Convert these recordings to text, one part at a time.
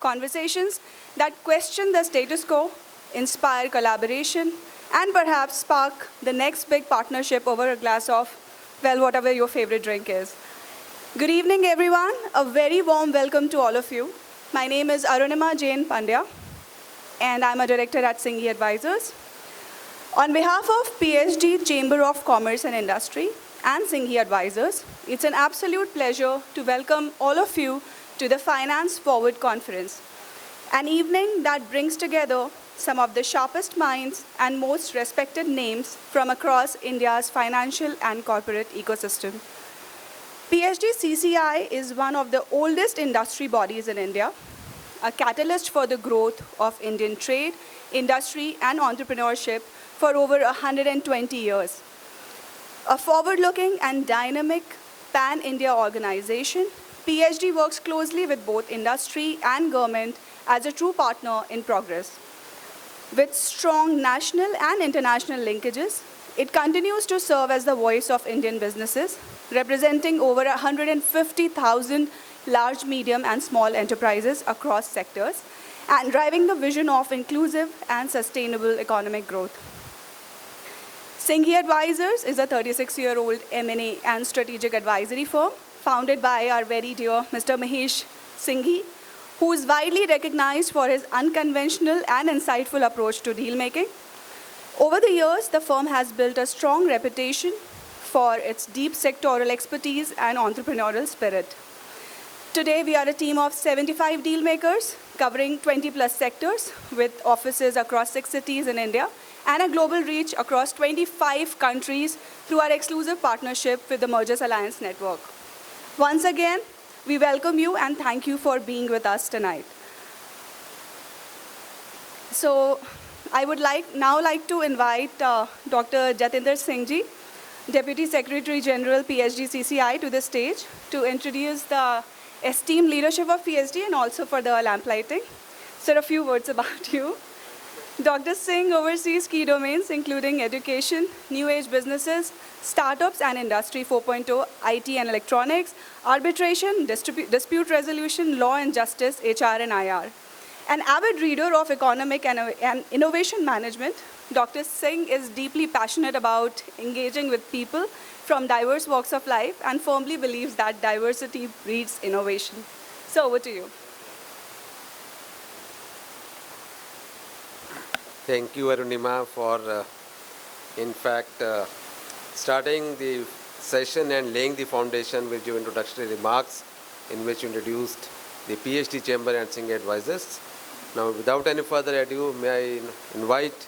Conversations that question the status quo, inspire collaboration, and perhaps spark the next big partnership over a glass of, well, whatever your favorite drink is. Good evening, everyone. A very warm welcome to all of you. My name is Arunima Jain Pandya, and I'm a director at Singhi Advisors. On behalf of PSG Chamber of Commerce and Industry and Singhi Advisors, it's an absolute pleasure to welcome all of you to the Finance Forward Conference, an evening that brings together some of the sharpest minds and most respected names from across India's financial and corporate ecosystem. PSG CCI is one of the oldest industry bodies in India, a catalyst for the growth of Indian trade, industry, and entrepreneurship for over 120 years. A forward-looking and dynamic pan-India organization, PSG works closely with both industry and government as a true partner in progress. With strong national and international linkages, it continues to serve as the voice of Indian businesses, representing over 150,000 large, medium, and small enterprises across sectors, and driving the vision of inclusive and sustainable economic growth. Singhi Advisors is a 36-year-old M&A and strategic advisory firm founded by our very dear Mr. Mahesh Singhi, who is widely recognized for his unconventional and insightful approach to deal-making. Over the years, the firm has built a strong reputation for its deep sectoral expertise and entrepreneurial spirit. Today, we are a team of 75 deal makers covering 20-plus sectors with offices across 6 cities in India and a global reach across 25 countries through our exclusive partnership with the Mergers Alliance Network. Once again, we welcome you and thank you for being with us tonight. So, I would now like to invite Dr. Jatinder Singh Ji, Deputy Secretary General, PSG CCI, to the stage to introduce the esteemed leadership of PSG and also for the lamplighting. So, a few words about you. Dr. Singh oversees key domains including education, new age businesses, startups and industry 4.0, IT and electronics, arbitration, dispute resolution, law and justice, HR and IR. An avid reader of economic and innovation management, Dr. Singh is deeply passionate about engaging with people from diverse walks of life and firmly believes that diversity breeds innovation. So over to you. Thank you, Arunima, for, starting the session and laying the foundation with your introductory remarks in which you introduced the PhD Chamber and Singhi Advisors. Now, without any further ado, may I invite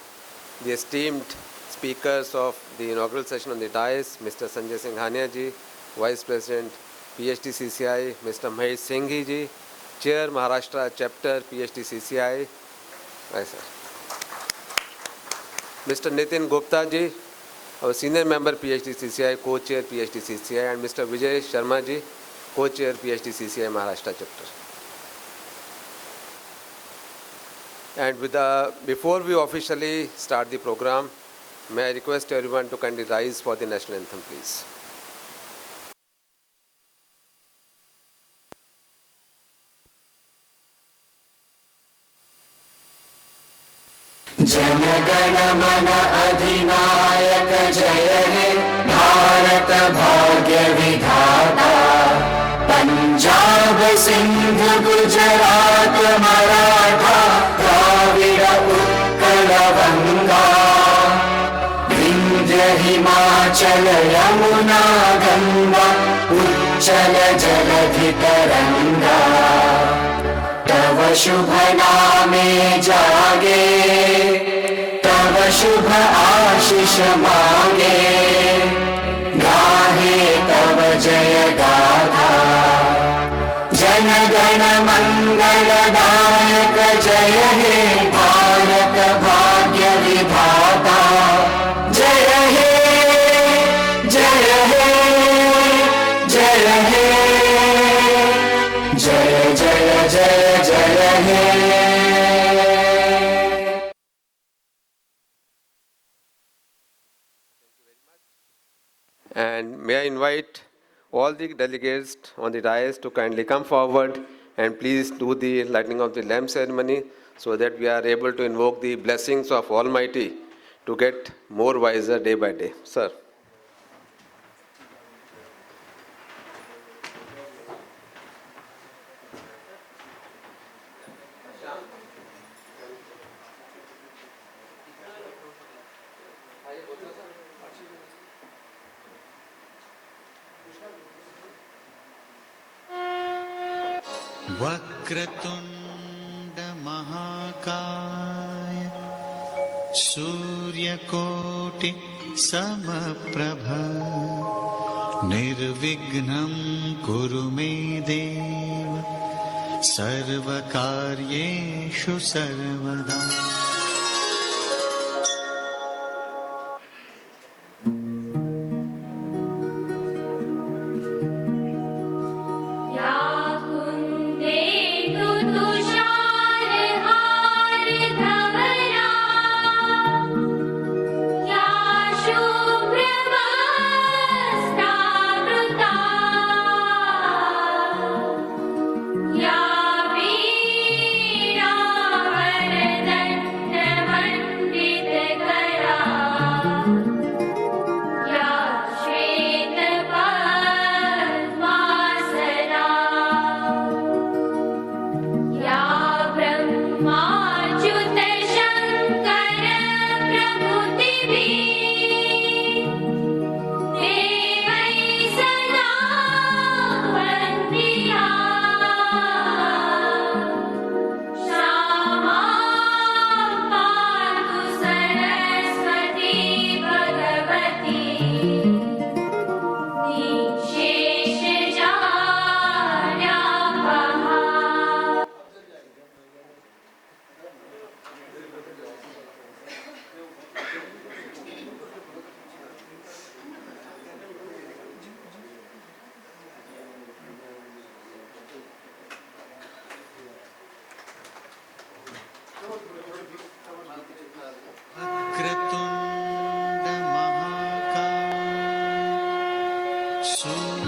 the esteemed speakers of the inaugural session on the dais, Mr. Sanjay Singhania ji, Vice President, PhD CCI, Mr. Mahesh Singhi ji, Chair, Maharashtra Chapter, PhD CCI. Hi, sir. Mr. Nitin Gupta ji, our Senior Member, PhD CCI, Co-Chair, PhD CCI, and Mr. Vijay Sharma ji, Co-Chair, PhD CCI, Maharashtra Chapter. And before we officially start the program, may I request everyone to kindly rise for the national anthem, please. Jana Gana मन अधिनायक जय हे भारत भाग्य विधाता पंजाब सिंध गुजरात मराठा द्राविड़ उत्कल गंगा विंध्य हिमाचल यमुना गंगा उच्चल जलधि तरंगा तव शुभ नामे जागे तव शुभ आशीष मांगे गाहे तव जय गाथा जन गण मंगलदायक जय हे भारत भाग्य विधाता जय हे जय हे जय हे जय जय जय जय हे And may I invite all the delegates on the dais to kindly come forward and please do the lighting of the lamp ceremony so that we are able to invoke the blessings of Almighty to get more wiser day by day. Sir. वक्रतुण्ड महाकाय सूर्यकोटि समप्रभ निर्विघ्नं कुरु मे देव सर्वकार्येषु सर्वदा.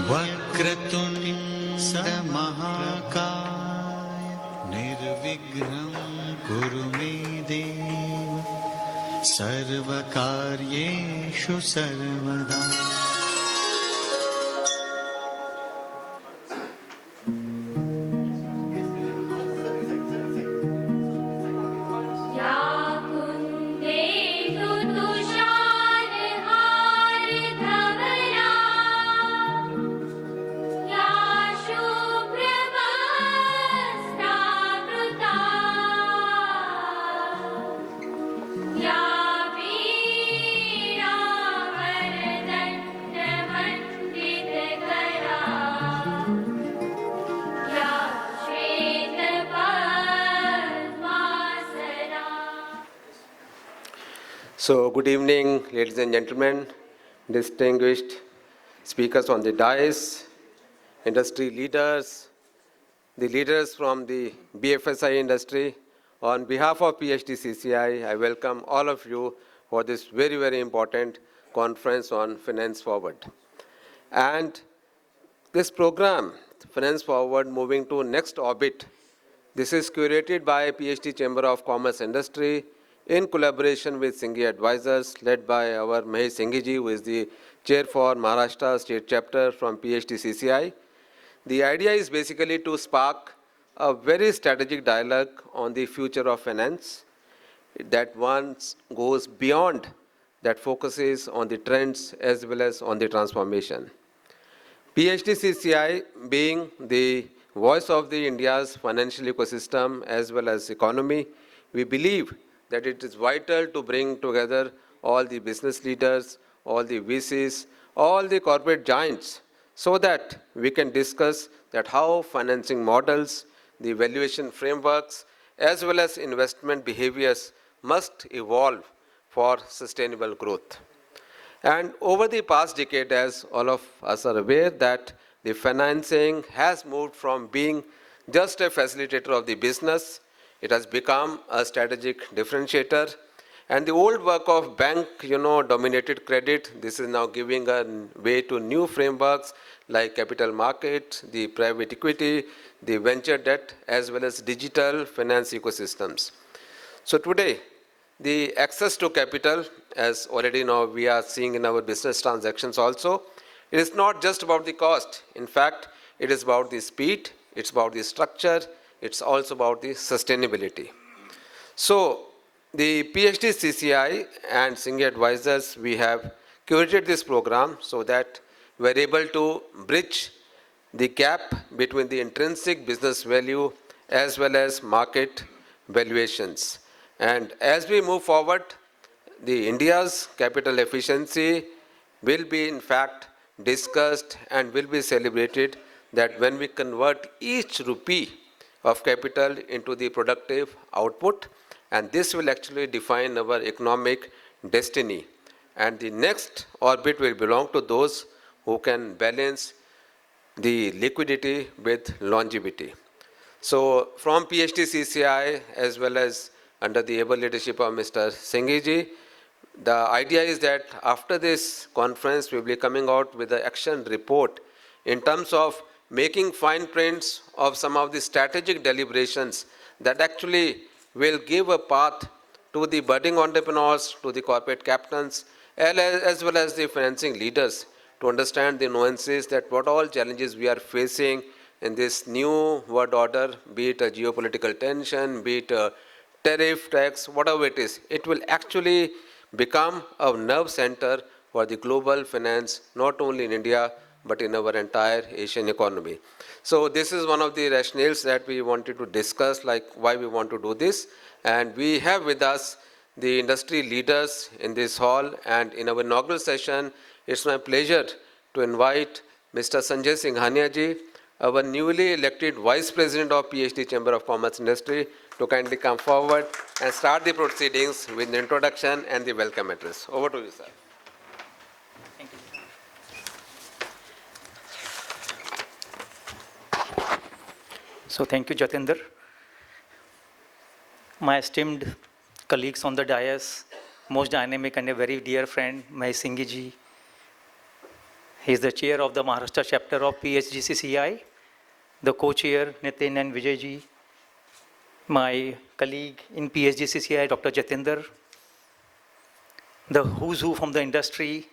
वक्रतुण्ड महाकाय निर्विघ्नं कुरु मे देव सर्वकार्येषु सर्वदा. So, good evening, ladies and gentlemen, distinguished speakers on the dais, industry leaders, the leaders from the BFSI industry. On behalf of PhD CCI, I welcome all of you for this very, very important conference on Finance Forward. And this program, Finance Forward, moving to next orbit, this is curated by PhD Chamber of Commerce Industry, in collaboration with Singhi Advisors, led by our Mahesh Singhi ji, who is the chair for Maharashtra State Chapter from PhD CCI. The idea is basically to spark a very strategic dialogue on the future of finance that once goes beyond, that focuses on the trends as well as on the transformation. PhD CCI being the voice of the India's financial ecosystem as well as economy, we believe that it is vital to bring together all the business leaders, all the VCs, all the corporate giants, so that we can discuss that how financing models, the valuation frameworks, as well as investment behaviors must evolve for sustainable growth. And over the past decade, as all of us are aware, that the financing has moved from being just a facilitator of the business. It has become a strategic differentiator, And the old work of bank, dominated credit, this is now giving a way to new frameworks like capital market, the private equity, the venture debt, as well as digital finance ecosystems. So today, the access to capital, as already now we are seeing in our business transactions also, it is not just about the cost. In fact, it is about the speed, it's about the structure, it's also about the sustainability. So the PhD CCI and Singhi Advisors, we have curated this program so that we are able to bridge the gap between the intrinsic business value as well as market valuations. And as we move forward, the India's capital efficiency will be in fact discussed and will be celebrated, that when we convert each rupee of capital into the productive output, and this will actually define our economic destiny. And the next orbit will belong to those who can balance the liquidity with longevity. So from PhD CCI as well as under the able leadership of Mr. Singhi ji, the idea is that after this conference we will be coming out with an action report in terms of making fine prints of some of the strategic deliberations that actually will give a path to the budding entrepreneurs, to the corporate captains, as well as the financing leaders, to understand the nuances that what all challenges we are facing in this new world order, be it a geopolitical tension, be it a tariff, tax, whatever it is. It will actually become a nerve center for the global finance, not only in India, but in our entire Asian economy. So this is one of the rationales that we wanted to discuss, like why we want to do this. And we have with us the industry leaders in this hall, and in our inaugural session, it's my pleasure to invite Mr. Sanjay Singhania ji, our newly elected Vice President of PhD Chamber of Commerce Industry, to kindly come forward and start the proceedings with the introduction and the welcome address. Over to you, sir. Thank you. So thank you, Jatinder. My esteemed colleagues on the dais, most dynamic and a very dear friend, Mahesh Singhi ji. He is the chair of the Maharashtra chapter of PHGCCI, the co-chair Nitin and Vijay ji, my colleague in PHGCCI, Dr. Jatinder, the who's who from the industry,